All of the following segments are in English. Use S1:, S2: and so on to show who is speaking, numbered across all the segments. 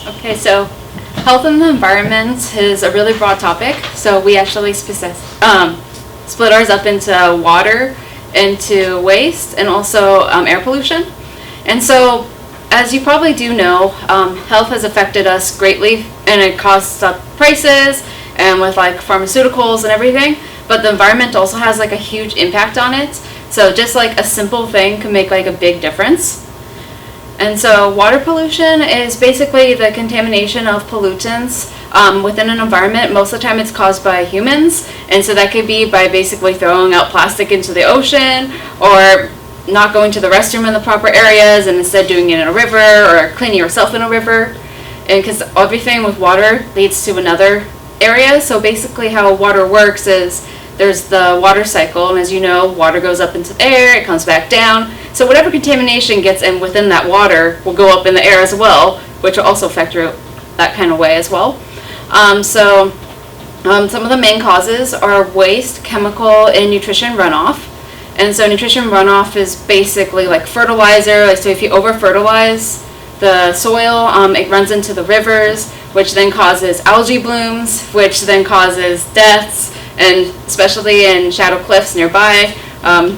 S1: Okay, so health and the environment is a really broad topic. So we actually split ours up into water, into waste, and also air pollution. And so, as you probably do know, health has affected us greatly, and it costs up prices, and with like pharmaceuticals and everything. But the environment also has like a huge impact on it. So just like a simple thing can make like a big difference. And so water pollution is basically the contamination of pollutants within an environment. Most of the time it's caused by humans, and so that could be by basically throwing out plastic into the ocean, or not going to the restroom in the proper areas and instead doing it in a river, or cleaning yourself in a river. And because everything with water leads to another area, so basically how water works is there's the water cycle, and as you know, water goes up into the air, it comes back down. So whatever contamination gets in within that water will go up in the air as well, which will also affect you that kind of way as well. Some of the main causes are waste, chemical, and nutrition runoff. And so nutrition runoff is basically like fertilizer. So if you over-fertilize the soil, it runs into the rivers, which then causes algae blooms, which then causes deaths, and especially in shadow cliffs nearby.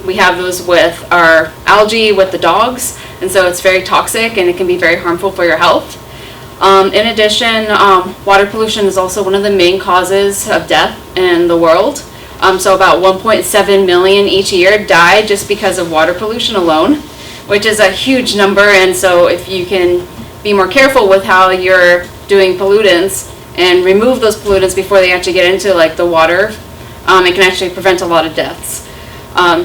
S1: We have those with our algae, with the dogs, and so it's very toxic and it can be very harmful for your health. In addition, water pollution is also one of the main causes of death in the world. So about 1.7 million each year die just because of water pollution alone, which is a huge number. And so if you can be more careful with how you're doing pollutants and remove those pollutants before they actually get into like the water, it can actually prevent a lot of deaths.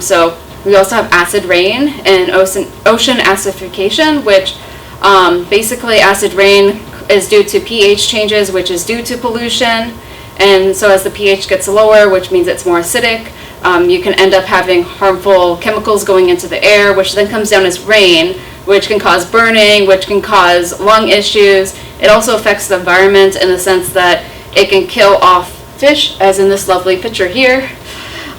S1: So we also have acid rain and ocean acidification, which basically acid rain is due to pH changes, which is due to pollution. And so as the pH gets lower, which means it's more acidic, you can end up having harmful chemicals going into the air, which then comes down as rain, which can cause burning, which can cause lung issues. It also affects the environment in the sense that it can kill off fish, as in this lovely picture here.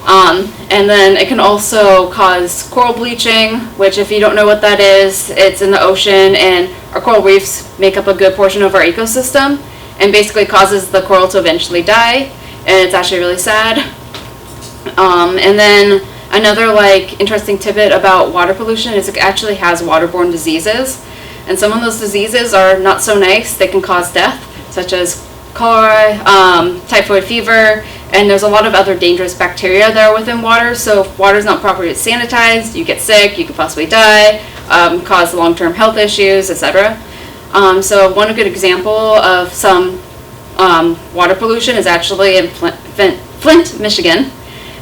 S1: And then it can also cause coral bleaching, which if you don't know what that is, it's in the ocean, and our coral reefs make up a good portion of our ecosystem, and basically causes the coral to eventually die, and it's actually really sad. And then another like interesting tidbit about water pollution is it actually has waterborne diseases, and some of those diseases are not so nice. They can cause death, such as cholera, typhoid fever, and there's a lot of other dangerous bacteria that are within water. So if water is not properly sanitized, you get sick, you could possibly die, cause long-term health issues, etc. So one good example of some water pollution is actually in Flint, Michigan.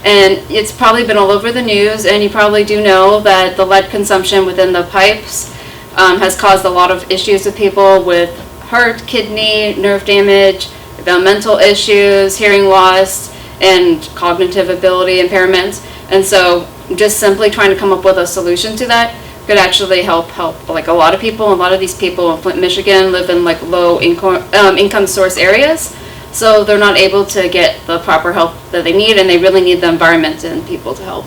S1: And it's probably been all over the news, and you probably do know that the lead consumption within the pipes has caused a lot of issues with people with heart, kidney, nerve damage, mental issues, hearing loss, and cognitive ability impairments. And so just simply trying to come up with a solution to that could actually help like a lot of people. A lot of these people in Flint, Michigan live in like low income source areas, so they're not able to get the proper help that they need, and they really need the environment and people to help.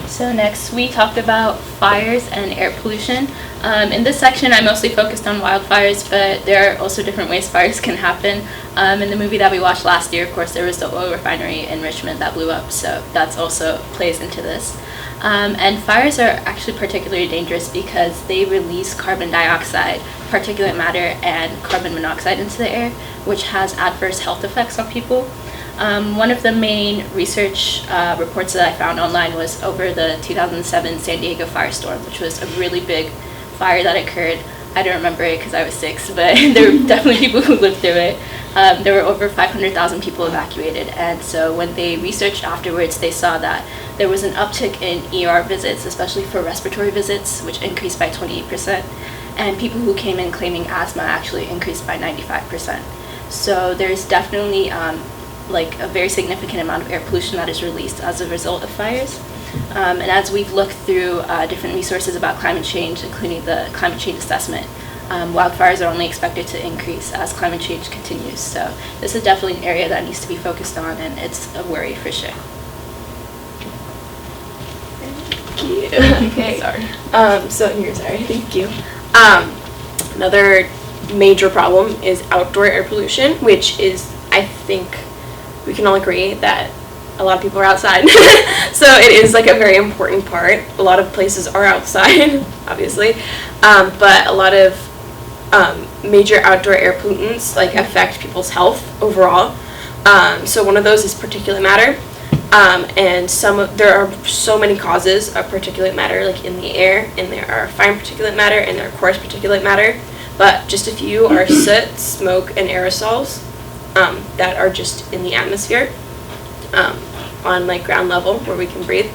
S2: So next we talked about fires and air pollution. In this section I mostly focused on wildfires, but there are also different ways fires can happen. In the movie that we watched last year, of course, there was the oil refinery in Richmond that blew up, so that's also plays into this. And fires are actually particularly dangerous because they release carbon dioxide, particulate matter, and carbon monoxide into the air, which has adverse health effects on people. One of the main research reports that I found online was over the 2007 San Diego firestorm, which was a really big fire that occurred. I don't remember it because I was 6, but there were definitely people who lived through it. There were over 500,000 people evacuated, and so when they researched afterwards, they saw that there was an uptick in ER visits, especially for respiratory visits, which increased by 28%, and people who came in claiming asthma actually increased by 95%. So there's definitely like a very significant amount of air pollution that is released as a result of fires. And as we've looked through different resources about climate change, including the climate change assessment, wildfires are only expected to increase as climate change continues. So this is definitely an area that needs to be focused on, and it's a worry for sure.
S3: Thank you. Okay.
S2: Sorry.
S3: So you're sorry. Thank you. Another major problem is outdoor air pollution, which is, I think we can all agree that a lot of people are outside. So it is like a very important part. A lot of places are outside, obviously, but a lot of major outdoor air pollutants like affect people's health overall. So one of those is particulate matter, and there are so many causes of particulate matter like in the air, and there are fine particulate matter and there are coarse particulate matter, but just a few are soot, smoke, and aerosols that are just in the atmosphere on like ground level where we can breathe.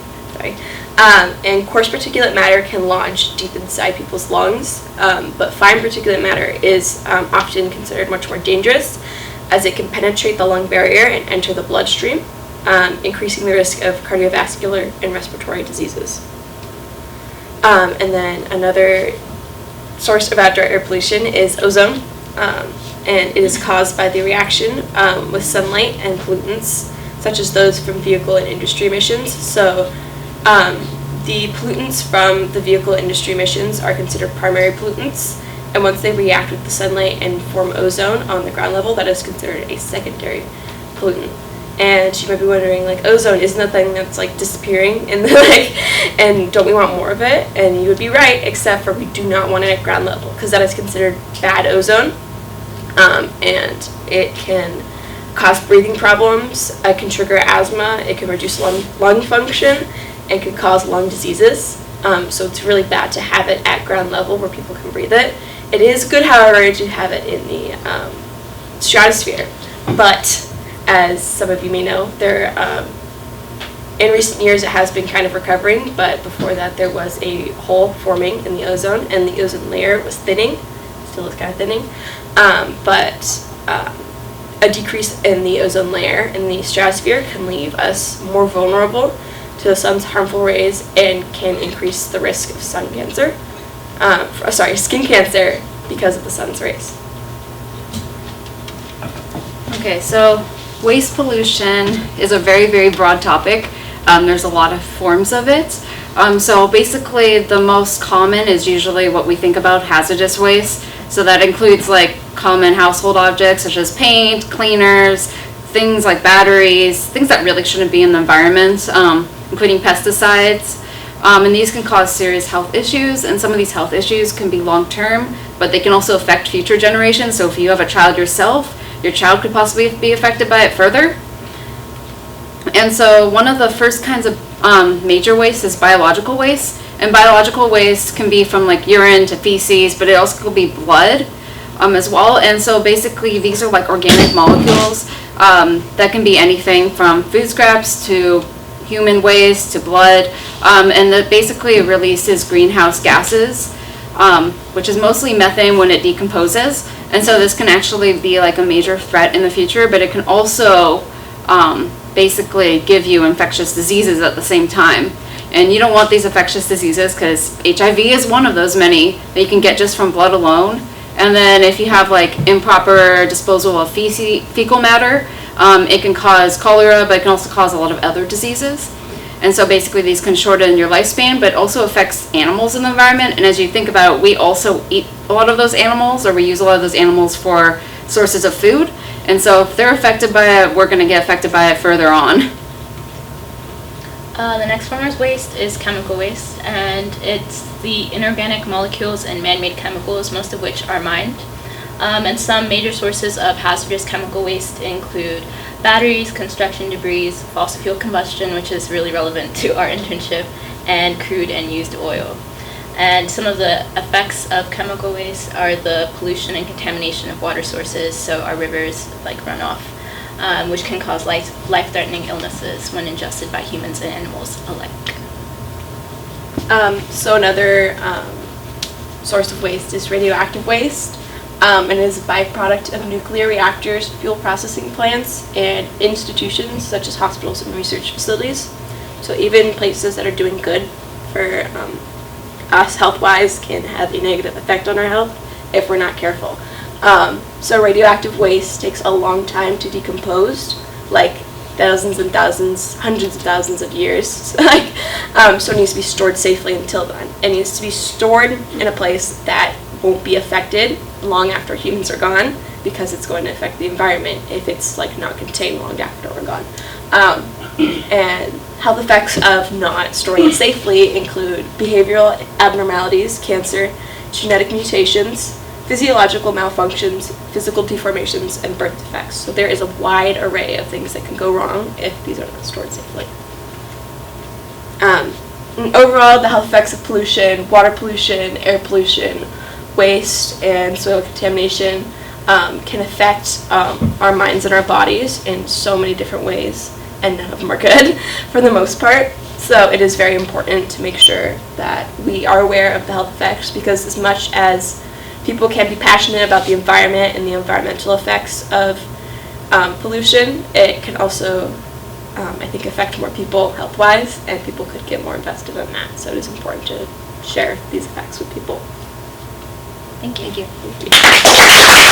S3: And coarse particulate matter can lodge deep inside people's lungs, but fine particulate matter is often considered much more dangerous, as it can penetrate the lung barrier and enter the bloodstream, increasing the risk of cardiovascular and respiratory diseases. And then another source of outdoor air pollution is ozone, and it is caused by the reaction with sunlight and pollutants, such as those from vehicle and industry emissions. So the pollutants from the vehicle industry emissions are considered primary pollutants, and once they react with the sunlight and form ozone on the ground level, that is considered a secondary pollutant. And you might be wondering, like, ozone isn't a thing that's like disappearing in the and don't we want more of it? And you would be right, except for we do not want it at ground level, because that is considered bad ozone, and it can cause breathing problems, it can trigger asthma, it can reduce lung function, and can cause lung diseases. So it's really bad to have it at ground level where people can breathe it. It is good, however, to have it in the stratosphere. But as some of you may know, in recent years it has been kind of recovering, but before that there was a hole forming in the ozone, and the ozone layer was thinning, still is kind of thinning, but a decrease in the ozone layer in the stratosphere can leave us more vulnerable to the sun's harmful rays and can increase the risk of skin cancer because of the sun's rays.
S1: Okay, so waste pollution is a very, very broad topic. There's a lot of forms of it. So basically the most common is usually what we think about hazardous waste. So that includes like common household objects such as paint, cleaners, things like batteries, things that really shouldn't be in the environment, including pesticides. And these can cause serious health issues, and some of these health issues can be long-term, but they can also affect future generations. So if you have a child yourself, your child could possibly be affected by it further. And so one of the first kinds of major waste is biological waste. And biological waste can be from like urine to feces, but it also could be blood as well. And so basically these are like organic molecules that can be anything from food scraps to human waste to blood. And that basically releases greenhouse gases, which is mostly methane when it decomposes. And so this can actually be like a major threat in the future, but it can also basically give you infectious diseases at the same time. And you don't want these infectious diseases because HIV is one of those many that you can get just from blood alone. And then if you have like improper disposal of fecal matter, it can cause cholera, but it can also cause a lot of other diseases. And so basically these can shorten your lifespan, but it also affects animals in the environment. And as you think about it, we also eat a lot of those animals, or we use a lot of those animals for sources of food. And so if they're affected by it, we're going to get affected by it further on.
S2: The next form of waste is chemical waste, and it's the inorganic molecules and man-made chemicals, most of which are mined. And some major sources of hazardous chemical waste include batteries, construction debris, fossil fuel combustion, which is really relevant to our internship, and crude and used oil. And some of the effects of chemical waste are the pollution and contamination of water sources, so our rivers like runoff, which can cause life-threatening illnesses when ingested by humans and animals alike.
S3: So another source of waste is radioactive waste, and it is a byproduct of nuclear reactors, fuel processing plants, and institutions such as hospitals and research facilities. So even places that are doing good for us health-wise can have a negative effect on our health if we're not careful. So radioactive waste takes a long time to decompose, like thousands and thousands, hundreds of thousands of years. So it needs to be stored safely until then. It needs to be stored in a place that won't be affected long after humans are gone, because it's going to affect the environment if it's like not contained long after we're gone. And health effects of not storing it safely include behavioral abnormalities, cancer, genetic mutations, physiological malfunctions, physical deformations, and birth defects. So there is a wide array of things that can go wrong if these are not stored safely. And overall, the health effects of pollution, water pollution, air pollution, waste, and soil contamination can affect our minds and our bodies in so many different ways, and none of them are good for the most part. So it is very important to make sure that we are aware of the health effects, because as much as people can be passionate about the environment and the environmental effects of pollution, it can also, I think, affect more people health-wise, and people could get more invested in that. So it is important to share these effects with people.
S2: Thank you.
S3: Thank you.